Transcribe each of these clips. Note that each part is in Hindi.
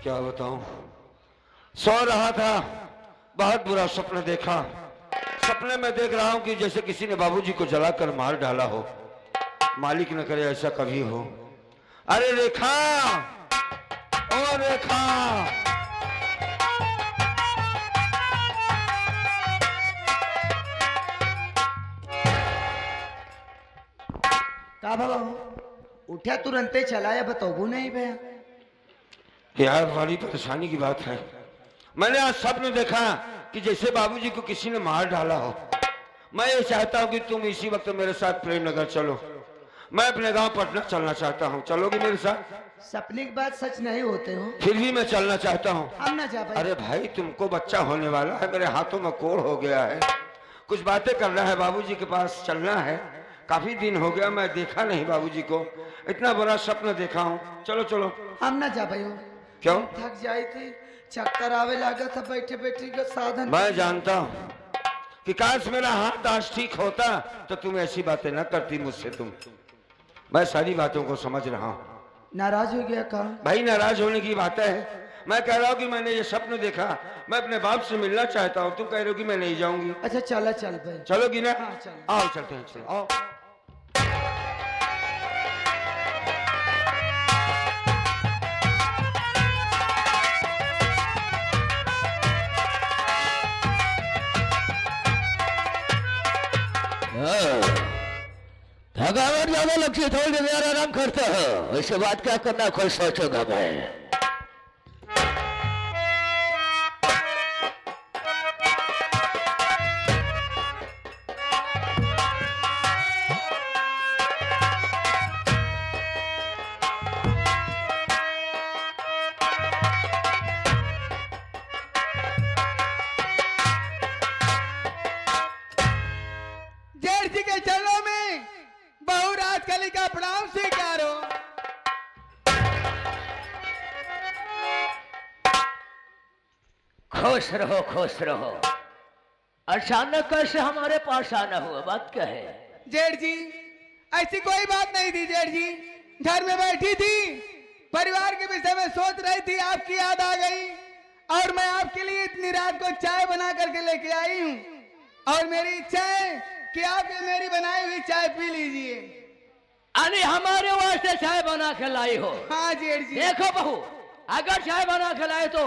क्या बताऊं, सो रहा था, बहुत बुरा सपना देखा। सपने में देख रहा हूं कि जैसे किसी ने बाबूजी को जलाकर मार डाला हो। मालिक न करे ऐसा कभी हो। अरे रेखा, ओ रेखा, का बाबा उठा तुरंते चलाया बताओ नहीं भैया। यार बड़ी परेशानी की बात है। मैंने आज सपने देखा कि जैसे बाबूजी को किसी ने मार डाला हो। मैं ये चाहता हूँ कि तुम इसी वक्त मेरे साथ प्रेम नगर चलो। मैं अपने गांव पटना चलना चाहता हूँ, चलोगी मेरे साथ? सपने की बात सच नहीं होते हो। फिर भी मैं चलना चाहता हूँ। हम ना जा पाए। अरे भाई, तुमको बच्चा होने वाला है, मेरे हाथों में कोढ़ हो गया है। कुछ बातें करना है, बाबूजी के पास चलना है। काफी दिन हो गया मैं देखा नहीं बाबूजी को। इतना बड़ा सपना देखा हूँ। चलो चलो। हम ना जा पाए। क्यों? थक जाई थी, चक्कर आवे लगा था बैठे बैठे का साधन। मैं जानता हूँ कि काश मेरा हाथ आज ठीक होता तो तुम ऐसी बातें न करती मुझसे। तुम, मैं सारी बातों को समझ रहा हूँ। नाराज हो गया का? भाई नाराज होने की बात है। मैं कह रहा हूँ कि मैंने ये सपने देखा, मैं अपने बाप से मिलना चाहता हूँ। तुम कह रहे हो कि मैं नहीं जाऊंगी। अच्छा चला चल भाई। चलोगी ना? हाँ, चलो। आओ चलते हैं, चलो आओ। थकावट ज्यादा लगती है, थोड़ी देर आराम करता हो। इसके बाद क्या करना खुद सोचूंगा मैं। जेठ जी के चरणों में बहु रात कली का प्रणाम स्वीकारो। खुश रहो खुश रहो। अचानक कैसे हमारे पास आना हुआ, बात क्या है? जेठ जी ऐसी कोई बात नहीं थी। जेठ जी घर में बैठी थी, परिवार के विषय में सोच रही थी, आपकी याद आ गई और मैं आपके लिए इतनी रात को चाय बना करके लेके आई हूँ। और मेरी इच्छा है कि आप ये मेरी बनाई हुई चाय पी लीजिए। अरे हमारे वास्ते चाय बना के लाई हो? हाँ जेठ जी। देखो बहू, अगर चाय बना के लाए तो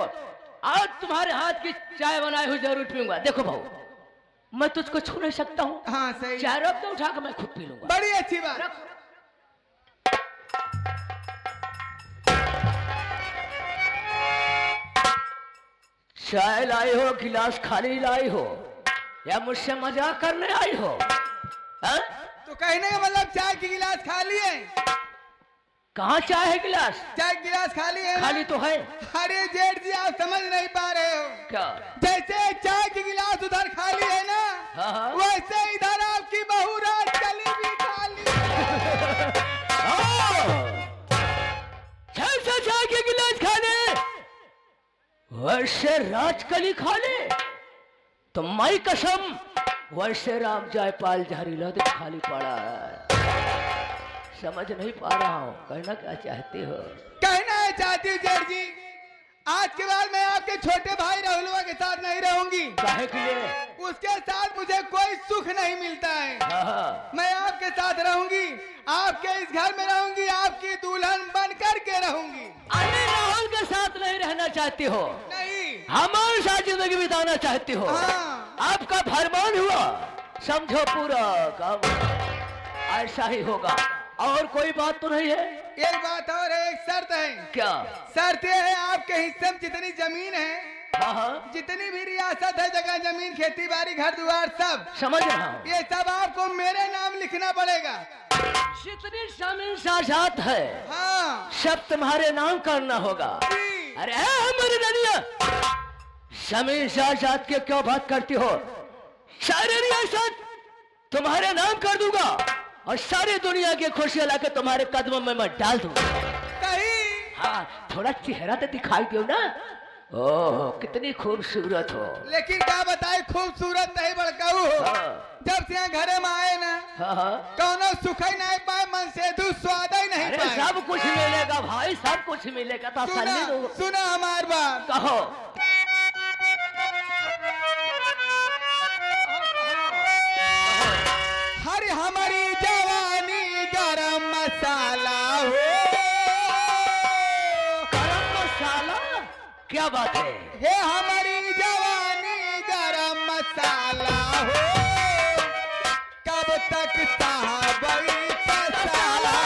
आज तुम्हारे हाथ की चाय बनाई हुई जरूर पीऊंगा। देखो बहू, मैं तुझको छू नहीं सकता हूँ। हाँ सही। चाय रख दो, उठा के मैं खुद पी लूंगा। बड़ी अच्छी बात। रख। चाय लाई हो, गिलास खाली लाई हो, या मुझसे मजाक करने आई हो? हा? तो कहने का मतलब चाय की गिलास खाली है? कहाँ चाय है गिलास? चाय की गिलास खाली है? खाली तो है। अरे जेठ जी आप समझ नहीं पा रहे हो। क्या? जैसे चाय की गिलास उधर खाली है ना, हाँ। वैसे इधर आपकी बहू रात कली भी खाली है। जैसे चाय के गिलास खाने वैसे राजकली खाने, तो माई कसम वैसे राम जयपाल जहरीला दिन खाली पड़ा है। समझ नहीं पा रहा हूँ, कहना क्या चाहते हो? कहना है चाहती हूँ जेठ जी, आज के बाद मैं आपके छोटे भाई राहुलवा के साथ नहीं रहूंगी। काहे के लिए? उसके साथ मुझे कोई सुख नहीं मिलता है। हाँ। मैं आपके साथ रहूंगी, आपके इस घर में रहूंगी, आपकी दुल्हन बन करके रहूंगी। अरे राहुल के साथ नहीं रहना चाहती हो? नहीं। हमारे साथ जिंदगी बिताना चाहती हो? हाँ। आपका फरमान हुआ, समझो पूरा काम ऐसा ही होगा। और कोई बात तो नहीं है? एक बात और है, एक शर्त है। क्या? शर्त यह है, आपके हिस्से में जितनी जमीन है, हाँ। जितनी भी रियासत है, जगह जमीन, खेती बाड़ी, घर द्वार, सब समझ रहा हूँ। ये सब आपको मेरे नाम लिखना पड़ेगा। जितनी जमीन साझात है, हाँ सब तुम्हारे नाम करना होगा। जी। अरे हमारी नदिया, जमीन साझात के क्यों बात करती हो? सारी रियासत तुम्हारे नाम कर दूंगा और सारी दुनिया की खुशियां लाके तुम्हारे कदमों में मैं डाल दूंगा। कहीं हाँ, थोड़ा चेहरा तो दिखाई दो ना। ओह कितनी खूबसूरत हो। लेकिन क्या बताए, खूबसूरत नहीं बड़काऊ हो। हाँ। जब से यहाँ घरे में आए ना, हाँ हाँ। कौनो सुख ही नहीं पाए, मन से स्वाद ही नहीं अरे पाए। सब कुछ मिलेगा भाई, सब कुछ मिलेगा। तो सुना तसल्ली दो। सुना हमार बात। कहो। हर हमारी जवानी गरम मसाला हो। गरम मसाला? क्या बात है? हे हमारी जवानी गरम मसाला हो। कब तक साहबई मसाला।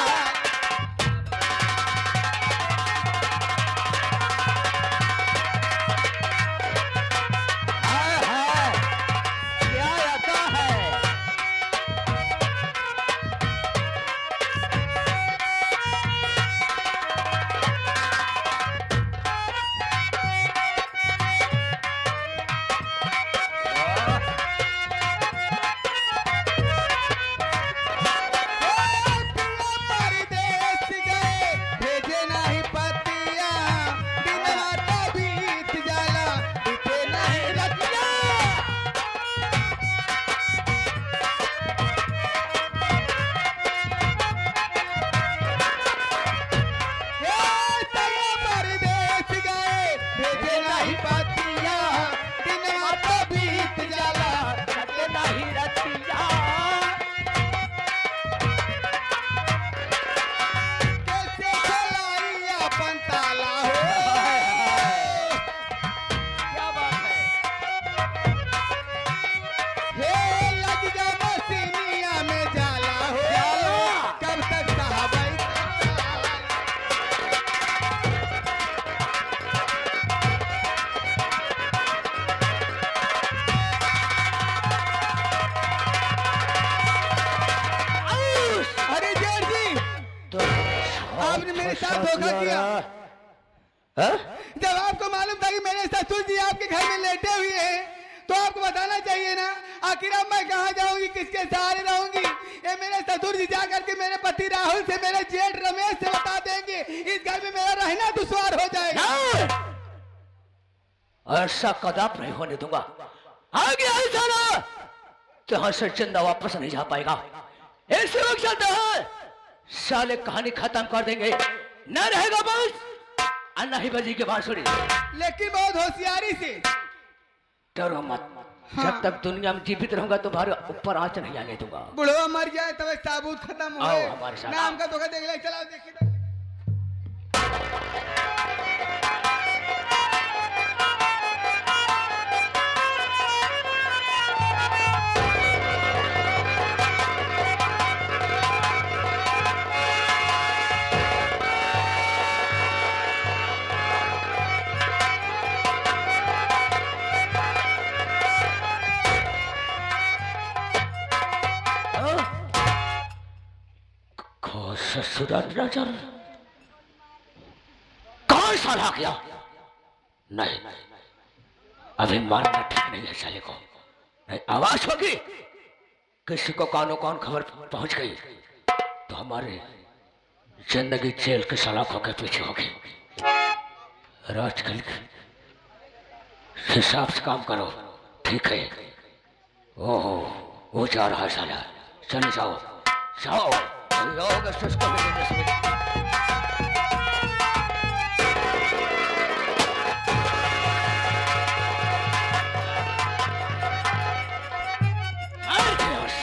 हाय हाय, क्या आता है? परदेश गए भेजे नहीं पतिया। दिनवा तो बीत जाला बीते नहीं रतिया। परदेश गए भेजे नहीं पतिया। दिनवा तो बीत जाला रते नहीं रतिया। कैसे चलाई अपन ताला हो। क्या बात है? हे लग जा मसीनिया में जाला हो। जाला। कब तक साहबई आउश! अरे जेठ जी तो आपने मेरे साथ धोखा किया। हाँ? जब आपको मालूम था कि मेरे ससुर जी आपके घर में लेटे हुए हैं तो आपको बताना चाहिए ना। आखिर अब मैं कहाँ जाऊंगी, किसके सहारे रहूंगी। ये मेरे ससुर जी जा करके मेरे पति राहुल से, मेरे जेठ रमेश से बता देंगे। इस घर में मेरा रहना दुश्वार हो जाएगा। नहीं! ऐसा कदाप नहीं होने दूंगा। आगे ऐसा ना तो यहाँ से जिंदा वापस नहीं जा पाएगा। ऐसे वक्त चलता है साले कहानी खत्म कर देंगे। न रहेगा बस अन्ना ही बजी के बांसुरी। लेकिन बहुत होशियारी से। डरो मत। हाँ। जब तक दुनिया में जीवित रहूंगा तुम्हारे ऊपर आंच नहीं आने दूंगा। बुढ़वा मर जाए तब साबुत खत्म हो। आओ हमारे साथ। नाम का धोखा देख ले। चलाओ देखिए। ससुराल नजर कौन साला गया? नहीं अभी मारना ठीक नहीं है साले को। नहीं आवाज होगी किसी को कानों कान खबर पहुंच गई तो हमारे जिंदगी जेल के सलाखों के पीछे होगी। और आजकल के हिसाब से काम करो, ठीक है? ओहो वो जा रहा है साला। चले जाओ जाओ। लोग इसको मिलेंगे समझ।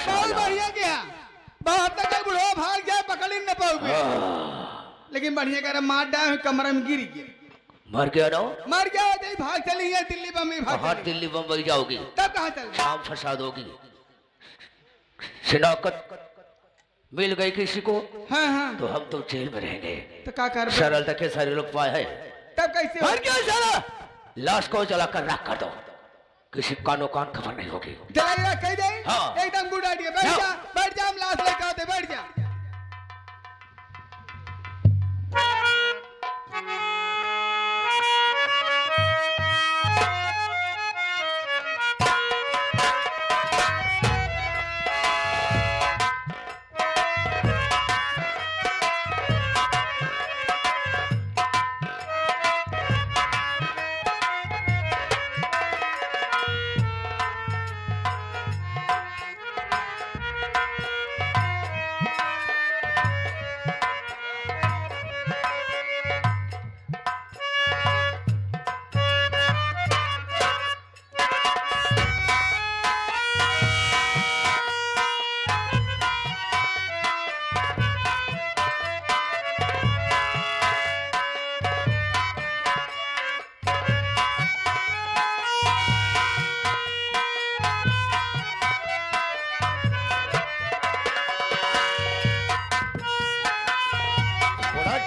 बहुत बढ़िया गया। बहुत तक बुढ़वा भाग जाए पकड़ ही न पाओगे। लेकिन बढ़िया कर मार डाल कमरा में गिर गया। मर गया ना? मर गया तो भाग चली है दिल्ली बम्बई भाग कहाँ चली। दिल्ली बम्बई जाओगी? तब कहाँ चल शाम फसाद होगी। शनाख्त मिल गई किसी को हाँ हाँ तो हम तो जेल में रहेंगे। तो क्या कर सरलता के सारे लोग पाए है। तब कैसे मर गया साला। लाश को जलाकर राख कर दो। किसी कानो कान खबर नहीं होगी। जलाइए कह दे। हाँ। एकदम गुड आइडिया। बैठ जा बैठ जा। हम लाश लेकर आते। बैठ जा।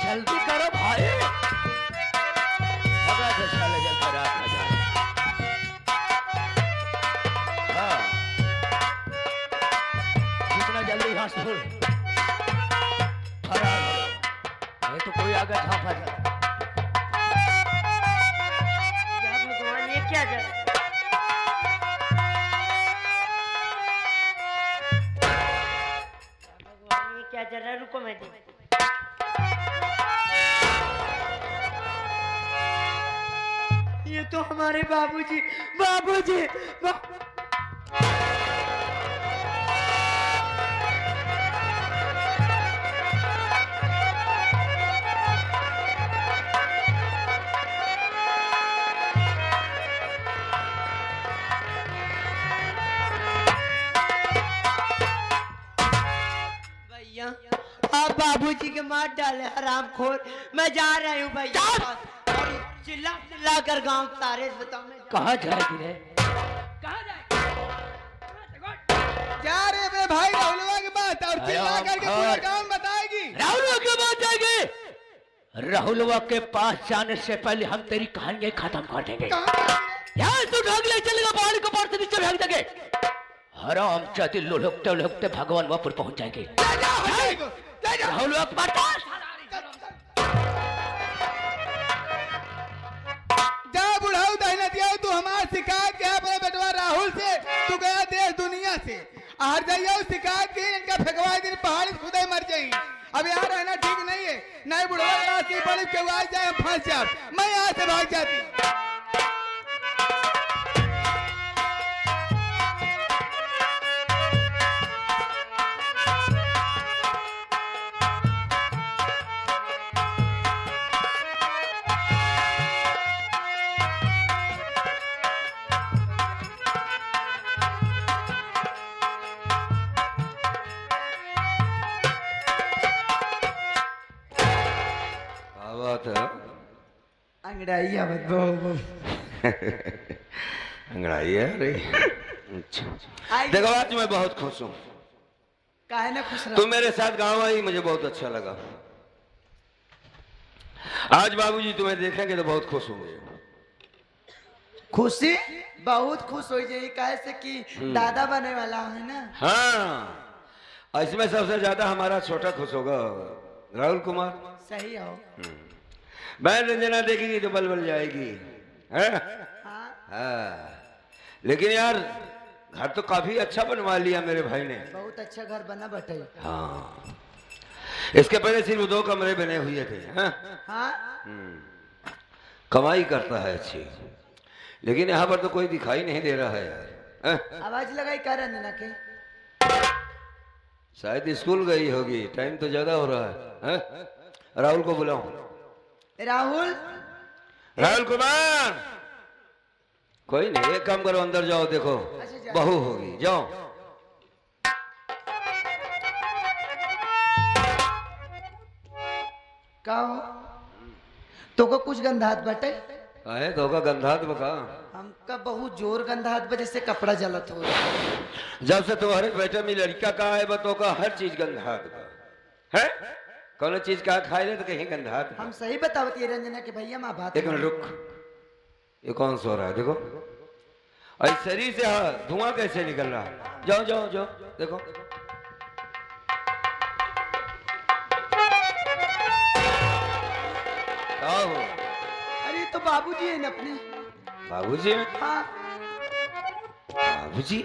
जल्दी करो भाई, भगा दे साले, जल कर रात में जाए। हाँ, जितना जल्दी यहाँ से फरार हो, नहीं तो कोई आगे झांपा जाए। या भगवान, ये क्या जल? भगवान, ये क्या जल रहा है? रुको मैं देखती हूँ। ये तो हमारे बाबूजी, बाबूजी, भैया आप बाबूजी के मार डाले हरामखोर। मैं जा रही हूँ भैया, और चिल्ला चिल्ला कर गांव तारे बताओ मैं कहाँ जाएगी रे? जा रहे मेरे भाई राहुलवा के बात, और चिल्ला करके पूरा गांव बताएगी। राहुलवा के पास जाएंगे? राहुलवा के पास जाने से पहले हम तेरी कहानी खत्म कर देंगे। यहाँ से भाग ले चलेगा, पहाड़ी को पार से नीचे भाग देंगे। हराम चाहती लुढ़कते लुढ़कते भगवान वापुर पहुंच जाएंगे। राहुलवा के पास जा बुढ़ाऊ दहना दिया, तू हमार शिकायत के अपने बेटवा राहुल से, तू गया देश दुनिया से। हर जाइए शिकायत की, इनका फेंकवा दिन पहाड़ी खुद ही मर जाई। अब यहाँ रहना ठीक नहीं है, नहीं बुढ़वा रास्ते बड़ी के आ जाए हम फंस जाए। मैं यहाँ से भाग जाती। अंगड़ाई आवत बहु अंगड़ाई है रे। अच्छा, देखो आज मैं बहुत खुश हूँ। काहे ना खुश रहो? तुम मेरे साथ गांव आई, मुझे बहुत अच्छा लगा। आज बाबूजी तुम्हें देखेंगे तो बहुत खुश होंगे। खुशी बहुत खुश हो जाए, काहे से कि दादा बने वाला है ना। हाँ, इसमें सबसे ज्यादा हमारा छोटा खुश होगा, राहुल कुमार। सही हो। बहन रंजना देखेगी तो बल बल जाएगी है? हाँ। लेकिन यार घर तो काफी अच्छा बनवा लिया मेरे भाई ने। बहुत अच्छा घर बना बटे। हाँ, इसके पहले सिर्फ 2 कमरे बने हुए थे। हाँ? कमाई करता है अच्छी, लेकिन यहाँ पर तो कोई दिखाई नहीं दे रहा है यार। आवाज लगाई कर रंजना के। शायद स्कूल गई होगी, टाइम तो ज्यादा हो रहा है। राहुल को बुलाओ। राहुल, राहुल कुमार, कोई नहीं, एक काम करो, अंदर जाओ, देखो बहू होगी, जाओ। का हो तो को कुछ गंधात बटे? है तो का गंधात बका। हमका बहुत जोर गंधात बजे से कपड़ा जलत हो। जब से तुम्हारे बेटे में लड़का का है बतो का हर चीज गंधात बा है। कौन चीज का खाए ले तो कहीं गंधात बा। हम सही बतावती रंजना के भैया माँ बात। एक मिनट रुक, ये कौन सो रहा है? देखो और शरीर से धुआं कैसे निकल रहा है। जाओ जाओ जाओ, देखो आओ। अरे तो बाबूजी है ना अपने। बाबूजी हैं? हाँ। बाबूजी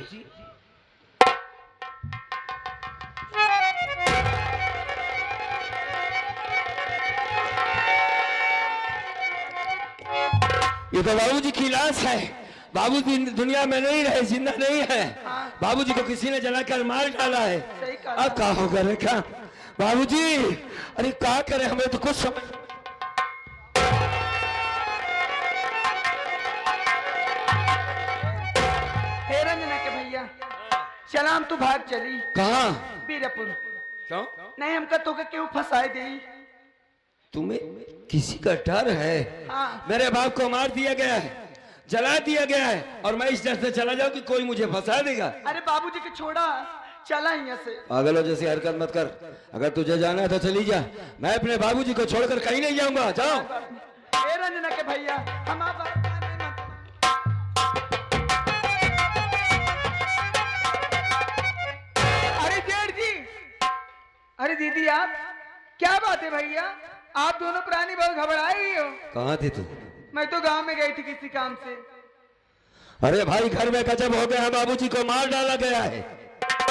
ये तो बाबूजी की लाश है। बाबूजी दुनिया में नहीं रहे, जिंदा नहीं है। बाबूजी को किसी ने जलाकर मार डाला है। अब क्या होगा रेखा? बाबूजी अरे क्या करे, हमें तो कुछ समझ। हे रंजना के भैया, चला हम तू भाग चली। कहाँ? बीरपुर। क्यों? नहीं हमका तो क्यों फंसाए दे? तुम्हें किसी का डर है? हाँ। मेरे बाप को मार दिया गया है, जला दिया गया है, और मैं इस डर से चला जाऊं कि कोई मुझे फंसा देगा। अरे बाबूजी के छोड़ा, चला यहाँ से। पागलों जैसी हरकत मत कर। अगर तुझे जाना है तो चली जा, मैं अपने बाबूजी को छोड़कर कहीं नहीं जाऊंगा। जाओ। ए रंजना के भैया, हम आप अरे जेठ जी, अरे दीदी आप, क्या बात है भैया, आप दोनों प्राणी बहुत घबराए हुई हो। कहाँ थी तू? मैं तो गांव में गई थी किसी काम से। अरे भाई घर में गजब हो गया है, बाबूजी को मार डाला गया है।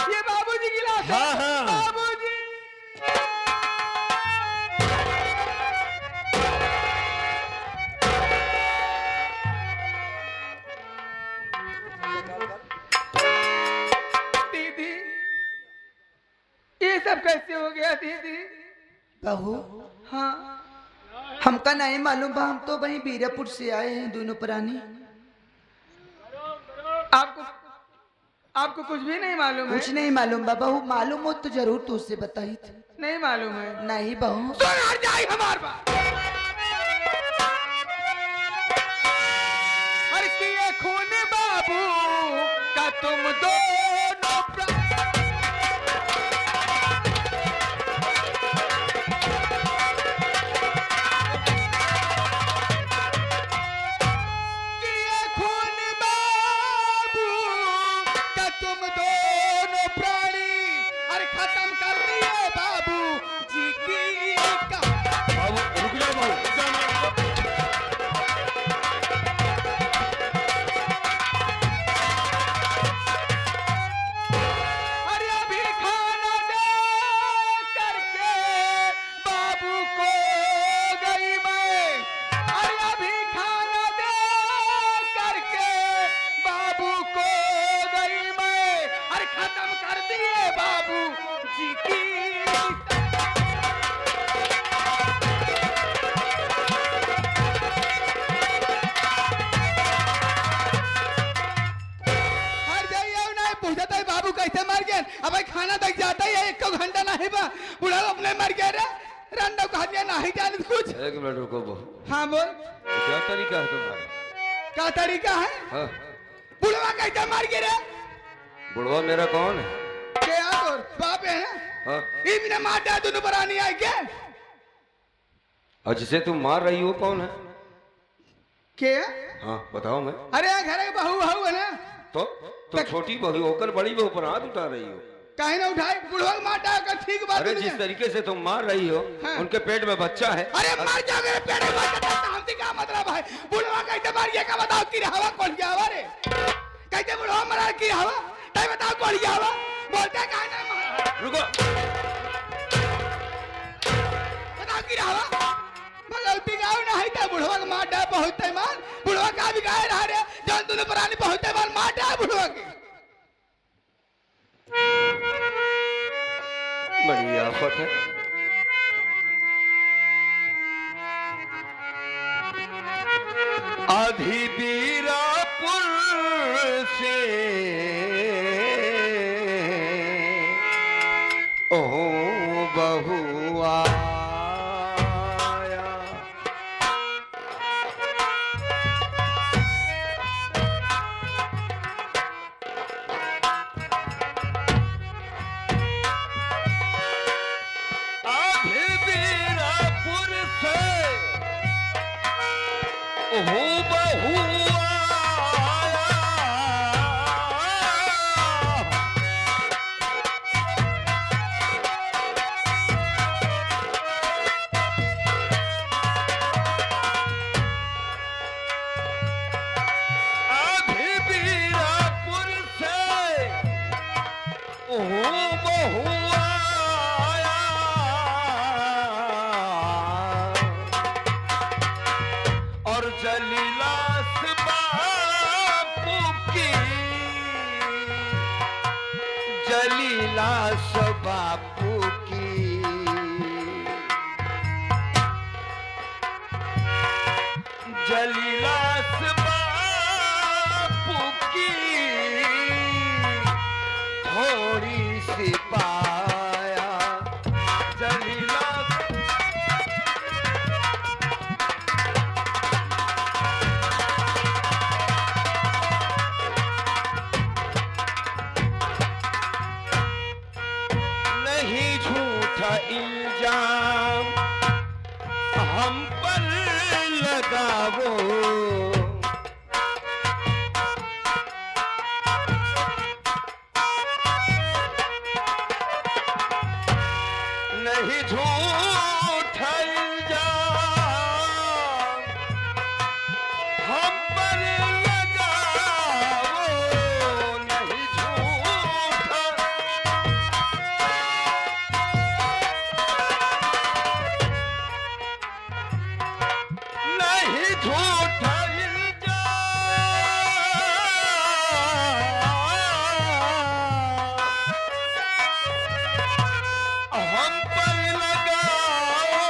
ये बाबूजी की लाश है। हाँ, हाँ। बाबूजी। दीदी, ये सब कैसे हो गया दीदी? बहू, हाँ, हमका नहीं मालूम बा, हम तो वहीं बीरापुर से आए हैं दोनों प्राणी। आपको आपको कुछ भी नहीं मालूम है? कुछ नहीं मालूम बा बहू, मालूम हो तो जरूर तू उससे बताई थी। नहीं मालूम है? नहीं बहू। तो हट जाए हमार बात। हर किए खून बाबू का तुम दोनों किए खून बाबू का तुम दोनों प्राणी, अरे खत्म कर दिए बाबू जी की का। बाबू रुक जाओ, बाबू रुक जाओ। अरे अभी खाना दे करके बाबू को गई मैं, अरे अभी खाना दे करके बाबू को गई मैं, अरे खत्म कर दिए बाबू जी की। हर जाइए और नहीं पूछता है बाबू कैसे मर गए। अब भाई खाना तक जाता ही है, एक घंटा नहीं बा, बुढ़ा अपने मर गया रे। रंडो कहा दिया नहीं जाने कुछ। एक मिनट रुको बहू, हाँ बोल, क्या तरीका है तुम्हारा? क्या तरीका है? हाँ? बुढ़वा कैसे मर गया रे? बुढ़वा मेरा कौन है? क्या और बाप है ना? हाँ? ये बिना मार दिया दोनों परानी आई क्या? और जिसे तुम मार रही हो कौन है? क्या? हाँ बताओ। मैं अरे यहाँ घर के बहू बहू है ना? तो तुम छोटी बहू होकर बड़ी बहू पर हाथ उठा रही हो। कहीं ना उठाए, बुढ़वा को मार डाल कर ठीक बात अरे नहीं जिस है। तरीके से तुम मार रही हो, हाँ। उनके पेट में बच्चा है। अरे मर जाओगे रे, पेड़ में बच्चा था, हमसे क्या मतलब है? बुढ़वा कैसे मर गया का बताओ, की हवा कौन गया हवा रे? कैसे बुढ़वा मरा की हवा? तय बताओ कौन गया हवा? बोलते कहीं ना मार। रुको। बताओ की हवा? भगवती गाँव नहीं था, बुढ़वा को मार डाल बहुत है मान। बुढ़वा का भी गाय रहा रे, जौन दोनों प्राणी बहुत है मान, मार डाल बुढ़वा के। बड़ी आफत है। आधी बीरापुर से ओ बहु आया, आधी बीरापुर से ओ बहु आया। आधी बीरापुर से ओ बहु आया, और जलीलास बापू की, जलीलास बापू की, जलीलास बापू की थोड़ी सी पाया, जलीलास। इल्जाम हम पर लगावो, नहीं झूठा इल्जाम हम पर लगाओ, नहीं झूठा नहीं झूठा इल्जाम हम पर लगाओ,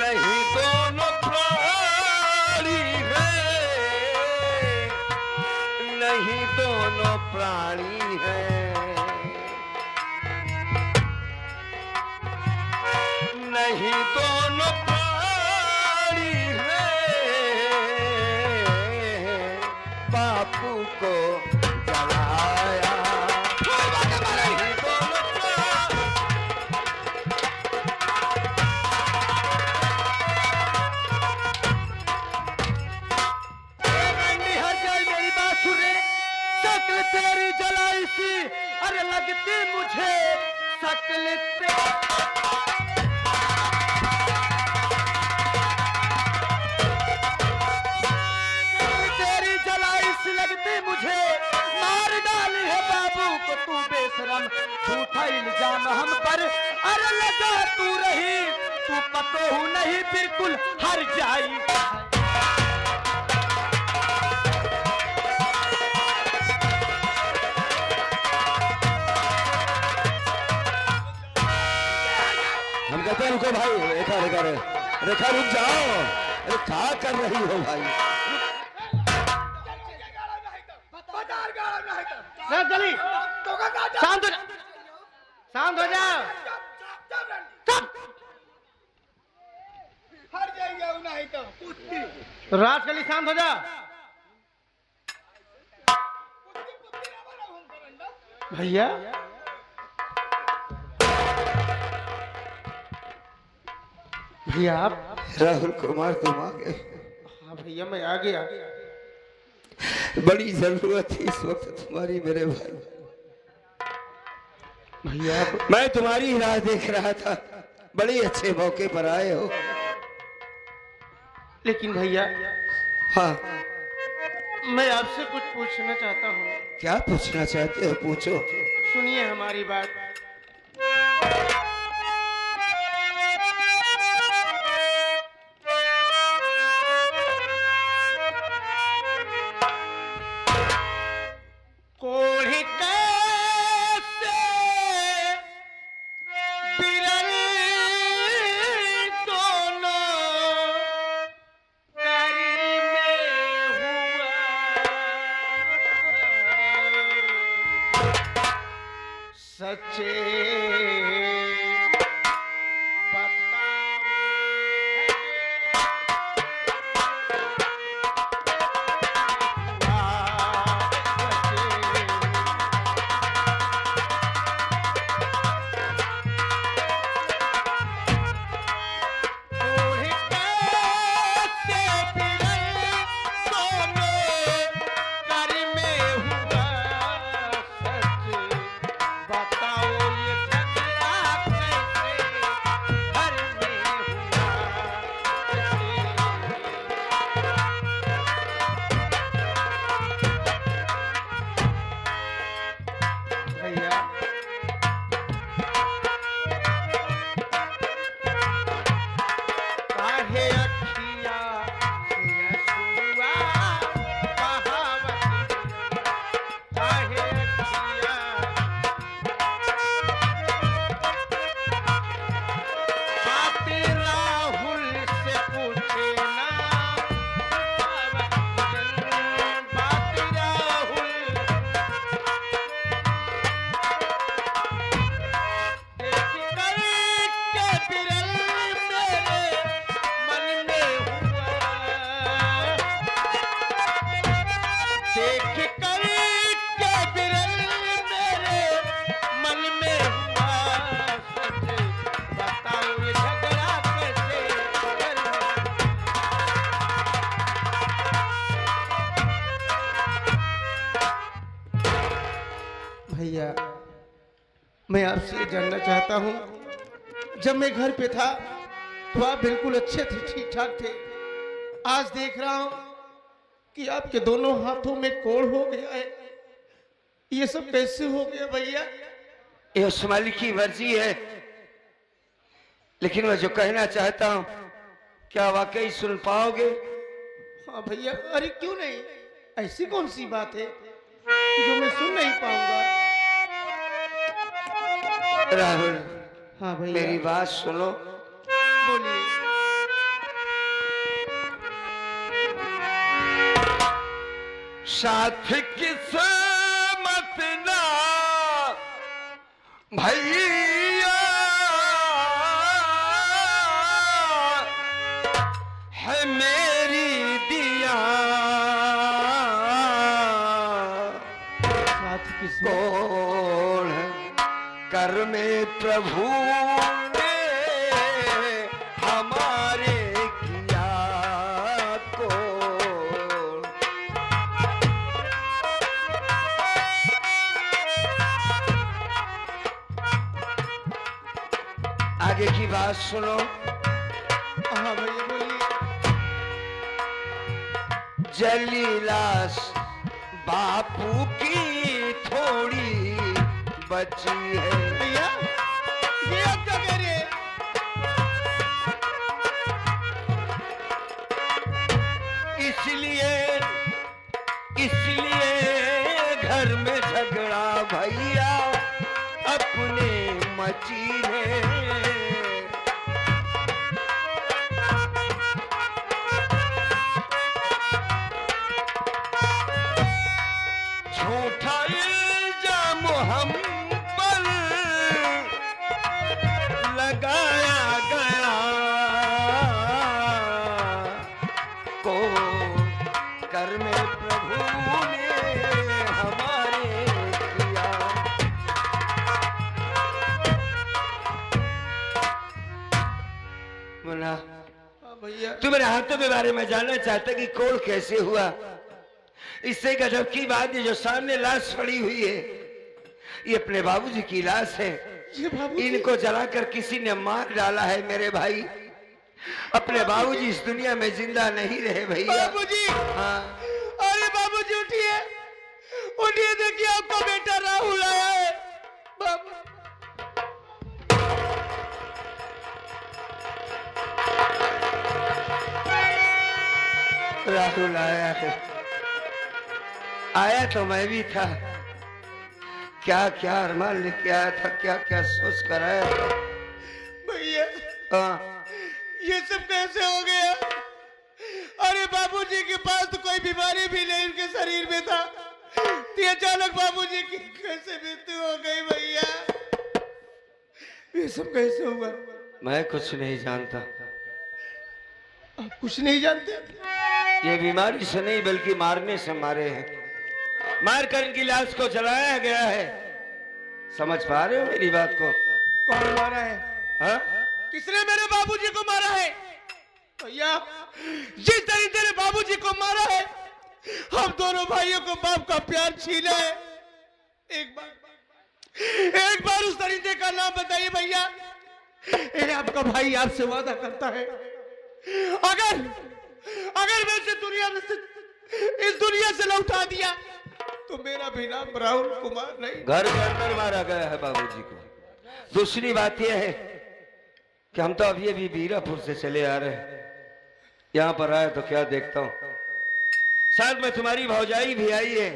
नहीं दोनों प्राणी हैं, नहीं दोनों प्राणी हैं, नहीं दोनों प्राणी हैं, बापू को जलाया नहीं दोनों प्राणी। हर जाए मेरी बात सुन रे, शक्ल तेरी जलाई सी, अरे लगती मुझे शक्ल तेरी जलाई सी लगती मुझे, मार डाली है बाबू को तू बेशरम, झूठा इल्जाम हम पर अरे लगा तू रही, तू पतो हूँ नहीं बिल्कुल हर जाई। हम कहते हैं रुको भाई, रेखा रेखा रेखा रुक जाओ, अरे क्या कर रही हो भाई? चली शांत हो जा, शांत हो जा, हर जाएगा नहीं तो राजकली शांत हो जा। भैया भैया आप राहुल कुमार तुम आ गए, हाँ भैया मैं आ गया। बड़ी जरूरत थी इस वक्त तुम्हारी मेरे भाई। भैया आप मैं तुम्हारी ही राह देख रहा था, बड़े अच्छे मौके पर आए हो। लेकिन भैया हाँ मैं आपसे कुछ पूछना चाहता हूँ, क्या पूछना चाहते हो पूछो। सुनिए हमारी बात। कोढ़ी कैसे बिरल दोनों करी में हुआ, सच्चे बताओ ये झगड़ा भैया मैं आपसे ये जानना चाहता हूँ, जब मैं घर पे था तो आप बिल्कुल अच्छे थे, ठीक ठाक थे। आज देख रहा हूँ कि आपके दोनों हाथों में कोढ़ हो गया है। ये सब कैसे हो गया भैया? ये उस मालिक की मर्जी है, लेकिन मैं जो कहना चाहता हूँ क्या वाकई सुन पाओगे? हाँ भैया, अरे क्यों नहीं, ऐसी कौन सी बात है जो मैं सुन नहीं पाऊंगा? राहुल, हाँ भैया, मेरी बात सुनो। बोलिए। साथ किस्मत ना भैया है मेरी दिया साथ किस्मत कौन कर में प्रभु ने हमारे किया को। आगे की बात सुनो। हाँ भैया बोलिए। जलीलास बापू की थोड़ी बची है। भैया ये आप क्या कह रहे हैं? इसलिए घर में झगड़ा भैया अपने मची है। झूठा इल्जाम हम पर लगाया गया को कर में प्रभु ने हमारे किया। बोला हाँ भैया, तू मेरे हाथों के बारे में जानना चाहता कि कोड़ कैसे हुआ? इससे गजब की बात है, जो सामने लाश पड़ी हुई है ये अपने बाबूजी की लाश है। ये बाबूजी? इनको जलाकर किसी ने मार डाला है मेरे भाई। अपने बाबूजी इस दुनिया में जिंदा नहीं रहे भैया। बाबूजी, हाँ, अरे बाबूजी उठिए, उठिए, देखिए आपका बेटा राहुल आया है। बाबू, राहुल आया है। आया तो मैं भी था। क्या क्या अरमान लेके आया था, क्या क्या सोच कर आया था। भैया हाँ, ये सब कैसे हो गया? अरे बाबूजी के पास तो कोई बीमारी भी नहीं उनके शरीर में था, ये अचानक बाबूजी की कैसे मृत्यु हो गई भैया? ये सब कैसे हुआ? मैं कुछ नहीं जानता। आप कुछ नहीं जानते? ये बीमारी से नहीं बल्कि मारने से मारे हैं। मार कर इनकी लाश को जलाया गया है। समझ पा रहे हो मेरी बात को? कौन मारा है? हाँ? किसने मेरे बाबूजी को मारा है? भैया जिस तरीके ने बाबूजी को मारा है, हम दोनों भाइयों को बाप का प्यार छीना है। एक बार उस तरीके का नाम बताइए भैया। ये आपका भाई आपसे वादा करता है, अगर मैं इस दुनिया से लौटा दिया तो मेरा भी नाम राहुल कुमार नहीं। घर के अंदर मारा गया है बाबूजी को। दूसरी बात यह है कि हम तो अभी अभी बीरापुर से चले आ रहे हैं। यहाँ पर आए तो क्या देखता हूँ, साथ में तुम्हारी भौजाई भी आई है।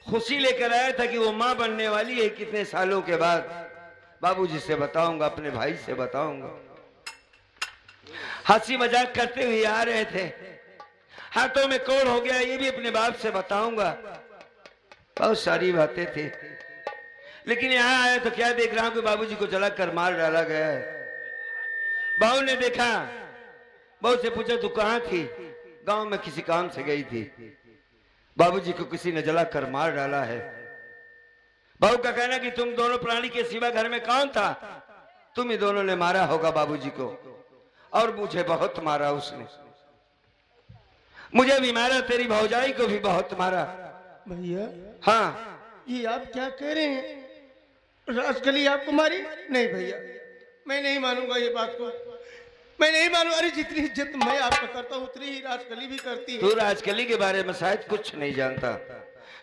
खुशी लेकर आया था कि वो माँ बनने वाली है कितने सालों के बाद। बाबूजी से बताऊंगा, अपने भाई से बताऊंगा। हंसी मजाक करते हुए आ रहे थे, हाथों में कोड़ हो गया, ये भी अपने बाप से बताऊंगा। बहुत सारी बातें थी, लेकिन यहाँ आया तो क्या देख रहा हूं कि बाबूजी को जलाकर मार डाला गया है। बहू ने देखा, बहू से पूछा तू कहाँ थी? गांव में किसी काम से गई थी। बाबूजी को किसी ने जलाकर मार डाला है। बहू का कहना कि तुम दोनों प्राणी के सिवा घर में कौन था? तुम ही दोनों ने मारा होगा बाबूजी को, और मुझे बहुत मारा उसने। मुझे भी मारा, तेरी भौजाई को भी बहुत मारा। भैया हाँ, ये आप क्या कह रहे हैं? राजकली आपको मारी? नहीं भैया, मैं नहीं मानूंगा ये बात को, मैं नहीं मानूंगा। अरे जितनी इज्जत मैं आपका करता हूँ उतनी ही राजकली भी करती है। तू राजकली के बारे में शायद कुछ नहीं जानता,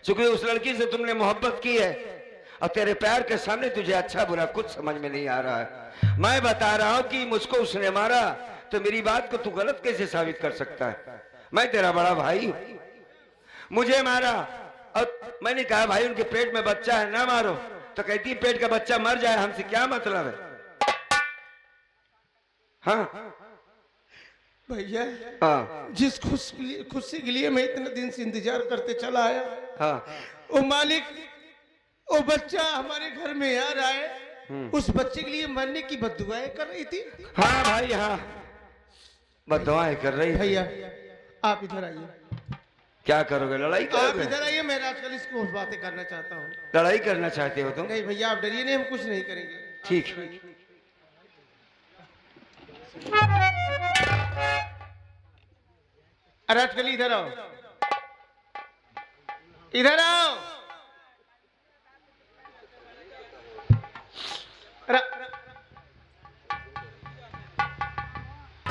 क्योंकि उस लड़की से तुमने मोहब्बत की है और तेरे प्यार के सामने तुझे अच्छा बुरा कुछ समझ में नहीं आ रहा है। मैं बता रहा हूं कि मुझको उसने मारा तो मेरी बात को तू गलत कैसे साबित कर सकता है? मैं तेरा बड़ा भाई हूं, मुझे मारा और मैंने कहा भाई उनके पेट में बच्चा है ना मारो, तो कहती है पेट का बच्चा मर जाए, हमसे क्या मतलब है? हाँ भैया, हाँ जिस खुशी के लिए मैं इतने दिन से इंतजार करते चला आया, हाँ वो मालिक, वो बच्चा हमारे घर में आ रहा है, उस बच्चे के लिए मरने की बद्दुआएं कर रही थी। हाँ भाई हाँ, बददुआएं कर रही थी। भैया आप इधर आइए, क्या करोगे? लड़ाई आप करोगे? इधर आइए, मैं राजकली से कुछ बातें करना चाहता हूँ। लड़ाई करना चाहते हो तुम? नहीं भैया आप डरिए नहीं, हम कुछ नहीं करेंगे। ठीक, राजकली इधर आओ, इधर आओ।